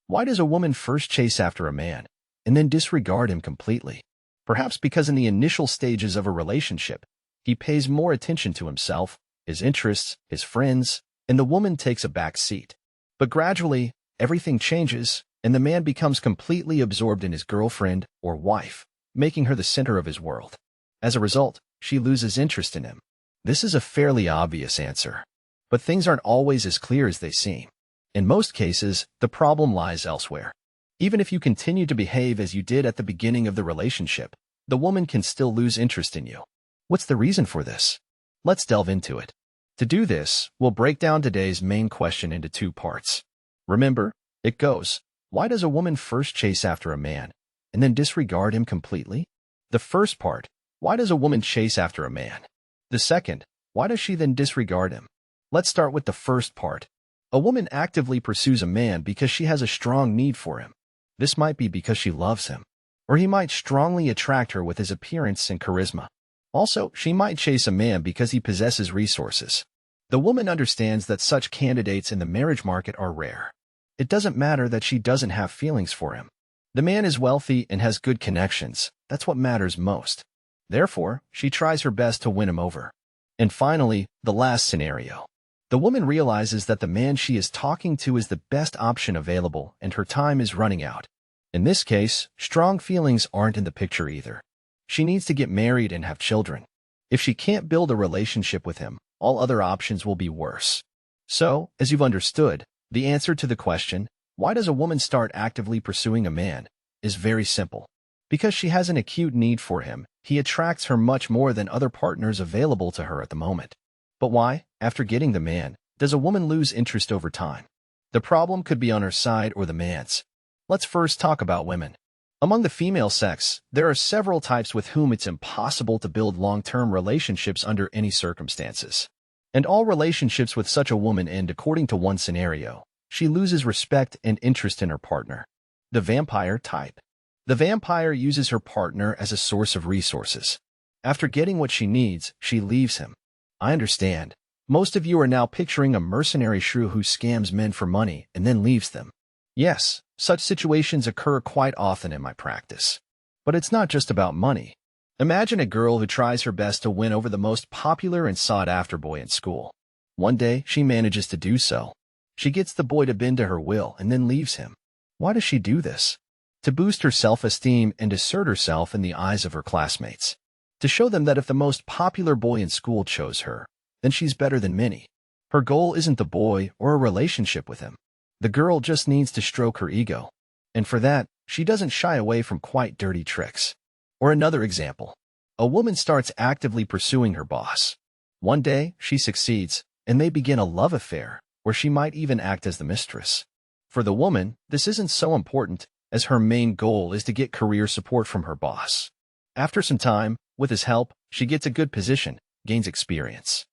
Why does a woman first chase after a man and then disregard him completely? Perhaps because in the initial stages of a relationship, he pays more attention to himself, his interests, his friends, and the woman takes a back seat. But gradually, everything changes, and the man becomes completely absorbed in his girlfriend or wife, making her the center of his world. As a result, she loses interest in him. This is a fairly obvious answer, but things aren't always as clear as they seem. In most cases, the problem lies elsewhere. Even if you continue to behave as you did at the beginning of the relationship, the woman can still lose interest in you. What's the reason for this? Let's delve into it. To do this, we'll break down today's main question into two parts. Remember, it goes, why does a woman first chase after a man and then disregard him completely? The first part, why does a woman chase after a man? The second, why does she then disregard him? Let's start with the first part. A woman actively pursues a man because she has a strong need for him. This might be because she loves him, or he might strongly attract her with his appearance and charisma. Also, she might chase a man because he possesses resources. The woman understands that such candidates in the marriage market are rare. It doesn't matter that she doesn't have feelings for him. The man is wealthy and has good connections. That's what matters most. Therefore, she tries her best to win him over. And finally, the last scenario. The woman realizes that the man she is talking to is the best option available and her time is running out. In this case, strong feelings aren't in the picture either. She needs to get married and have children. If she can't build a relationship with him, all other options will be worse. So, as you've understood, the answer to the question, why does a woman start actively pursuing a man, is very simple. Because she has an acute need for him, he attracts her much more than other partners available to her at the moment. But why, after getting the man, does a woman lose interest over time? The problem could be on her side or the man's. Let's first talk about women. Among the female sex, there are several types with whom it's impossible to build long-term relationships under any circumstances. And all relationships with such a woman end according to one scenario. She loses respect and interest in her partner. The vampire type. The vampire uses her partner as a source of resources. After getting what she needs, she leaves him. I understand. Most of you are now picturing a mercenary shrew who scams men for money and then leaves them. Yes, such situations occur quite often in my practice. But it's not just about money. Imagine a girl who tries her best to win over the most popular and sought-after boy in school. One day, she manages to do so. She gets the boy to bend to her will and then leaves him. Why does she do this? To boost her self-esteem and assert herself in the eyes of her classmates. To show them that if the most popular boy in school chose her, then she's better than many. Her goal isn't the boy or a relationship with him. The girl just needs to stroke her ego. And for that, she doesn't shy away from quite dirty tricks. Or another example. A woman starts actively pursuing her boss. One day, she succeeds, and they begin a love affair, where she might even act as the mistress. For the woman, this isn't so important, as her main goal is to get career support from her boss. After some time, with his help, she gets a good position, gains experience.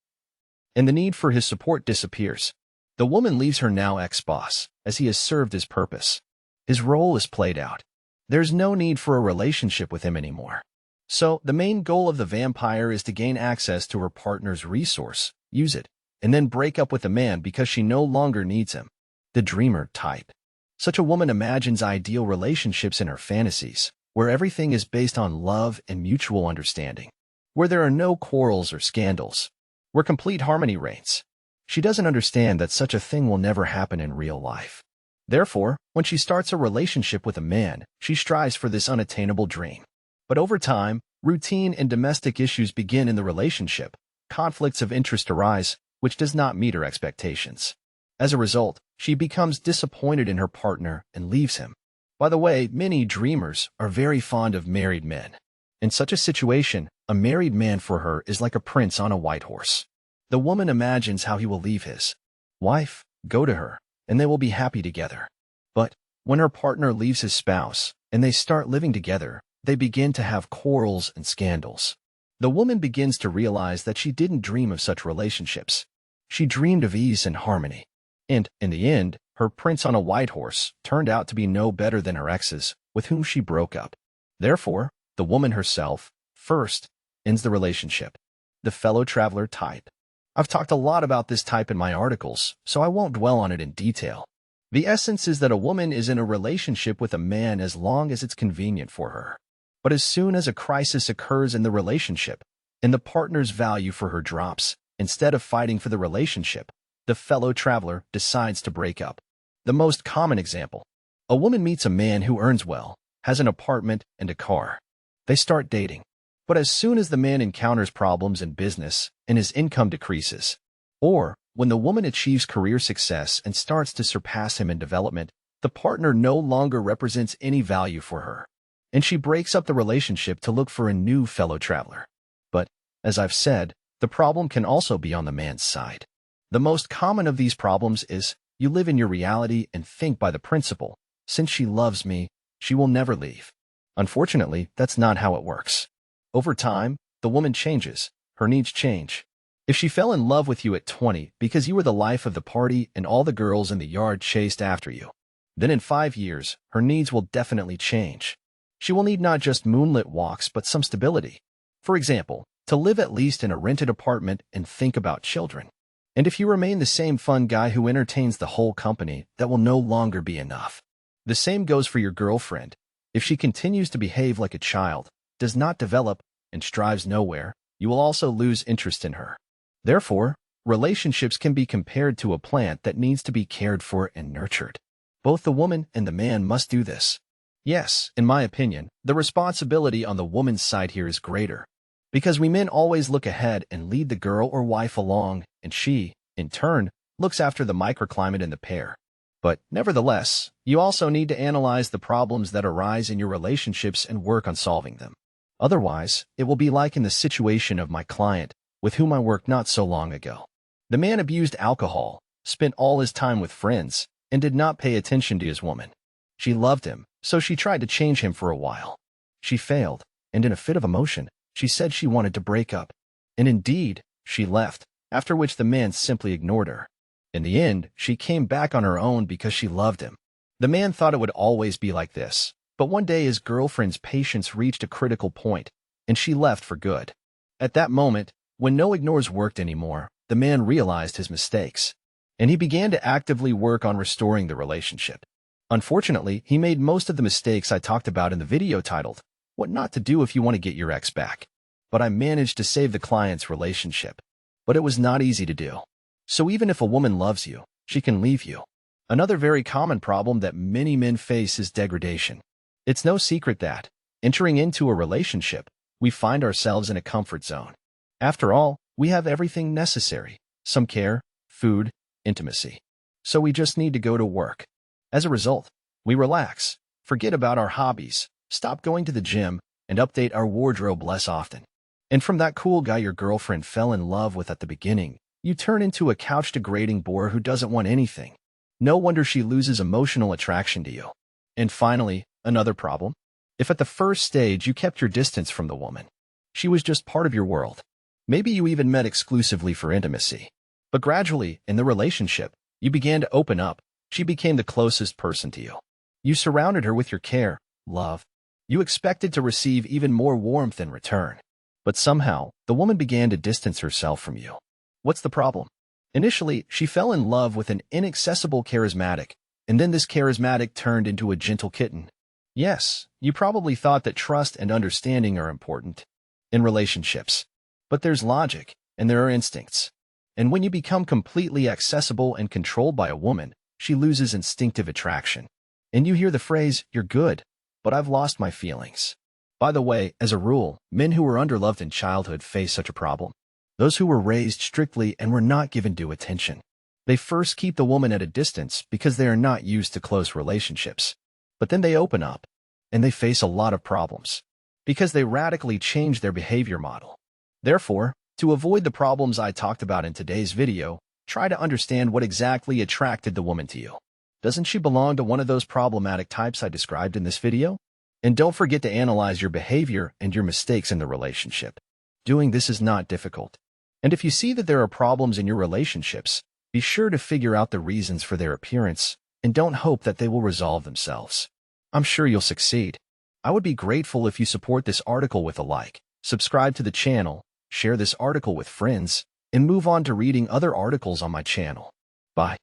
And the need for his support disappears. The woman leaves her now ex-boss, as he has served his purpose. His role is played out. There's no need for a relationship with him anymore. So, the main goal of the vampire is to gain access to her partner's resource, use it, and then break up with the man because she no longer needs him. The dreamer type. Such a woman imagines ideal relationships in her fantasies, where everything is based on love and mutual understanding, where there are no quarrels or scandals, where complete harmony reigns. She doesn't understand that such a thing will never happen in real life. Therefore, when she starts a relationship with a man, she strives for this unattainable dream. But over time, routine and domestic issues begin in the relationship. Conflicts of interest arise, which does not meet her expectations. As a result, she becomes disappointed in her partner and leaves him. By the way, many dreamers are very fond of married men. In such a situation, a married man for her is like a prince on a white horse. The woman imagines how he will leave his wife, go to her, and they will be happy together. But when her partner leaves his spouse and they start living together, they begin to have quarrels and scandals. The woman begins to realize that she didn't dream of such relationships. She dreamed of ease and harmony. And, in the end, her prince on a white horse turned out to be no better than her exes, with whom she broke up. Therefore, the woman herself, first, ends the relationship. The fellow traveler type. I've talked a lot about this type in my articles, so I won't dwell on it in detail. The essence is that a woman is in a relationship with a man as long as it's convenient for her. But as soon as a crisis occurs in the relationship, and the partner's value for her drops, instead of fighting for the relationship, the fellow traveler decides to break up. The most common example: a woman meets a man who earns well, has an apartment and a car. They start dating. But as soon as the man encounters problems in business and his income decreases, or when the woman achieves career success and starts to surpass him in development, the partner no longer represents any value for her, and she breaks up the relationship to look for a new fellow traveler. But, as I've said, the problem can also be on the man's side. The most common of these problems is, you live in your reality and think by the principle, since she loves me, she will never leave. Unfortunately, that's not how it works. Over time, the woman changes, her needs change. If she fell in love with you at 20 because you were the life of the party and all the girls in the yard chased after you, then in 5 years, her needs will definitely change. She will need not just moonlit walks but some stability. For example, to live at least in a rented apartment and think about children. And if you remain the same fun guy who entertains the whole company, that will no longer be enough. The same goes for your girlfriend. If she continues to behave like a child, does not develop, and strives nowhere, you will also lose interest in her. Therefore, relationships can be compared to a plant that needs to be cared for and nurtured. Both the woman and the man must do this. Yes, in my opinion, the responsibility on the woman's side here is greater, because we men always look ahead and lead the girl or wife along, and she, in turn, looks after the microclimate in the pair. But, nevertheless, you also need to analyze the problems that arise in your relationships and work on solving them. Otherwise, it will be like in the situation of my client, with whom I worked not so long ago. The man abused alcohol, spent all his time with friends, and did not pay attention to his woman. She loved him, so she tried to change him for a while. She failed, and in a fit of emotion, she said she wanted to break up. And indeed, she left, after which the man simply ignored her. In the end, she came back on her own because she loved him. The man thought it would always be like this, but one day his girlfriend's patience reached a critical point, and she left for good. At that moment, when no ignores worked anymore, the man realized his mistakes, and he began to actively work on restoring the relationship. Unfortunately, he made most of the mistakes I talked about in the video titled, What Not to Do If You Want to Get Your Ex Back. But I managed to save the client's relationship. But it was not easy to do. So even if a woman loves you, she can leave you. Another very common problem that many men face is degradation. It's no secret that, entering into a relationship, we find ourselves in a comfort zone. After all, we have everything necessary: some care, food, intimacy. So we just need to go to work. As a result, we relax, forget about our hobbies, stop going to the gym, and update our wardrobe less often. And from that cool guy your girlfriend fell in love with at the beginning, you turn into a couch-degrading bore who doesn't want anything. No wonder she loses emotional attraction to you. And finally, another problem. If at the first stage you kept your distance from the woman, she was just part of your world. Maybe you even met exclusively for intimacy. But gradually, in the relationship, you began to open up. She became the closest person to you. You surrounded her with your care, love. You expected to receive even more warmth in return. But somehow, the woman began to distance herself from you. What's the problem? Initially, she fell in love with an inaccessible charismatic, and then this charismatic turned into a gentle kitten. Yes, you probably thought that trust and understanding are important in relationships. But there's logic, and there are instincts. And when you become completely accessible and controlled by a woman, she loses instinctive attraction. And you hear the phrase, "You're good, but I've lost my feelings." By the way, as a rule, men who were underloved in childhood face such a problem. Those who were raised strictly and were not given due attention. They first keep the woman at a distance because they are not used to close relationships. But then they open up, and they face a lot of problems, because they radically change their behavior model. Therefore, to avoid the problems I talked about in today's video, try to understand what exactly attracted the woman to you. Doesn't she belong to one of those problematic types I described in this video? And don't forget to analyze your behavior and your mistakes in the relationship. Doing this is not difficult. And if you see that there are problems in your relationships, be sure to figure out the reasons for their appearance, and don't hope that they will resolve themselves. I'm sure you'll succeed. I would be grateful if you support this article with a like, subscribe to the channel, share this article with friends, and move on to reading other articles on my channel. Bye.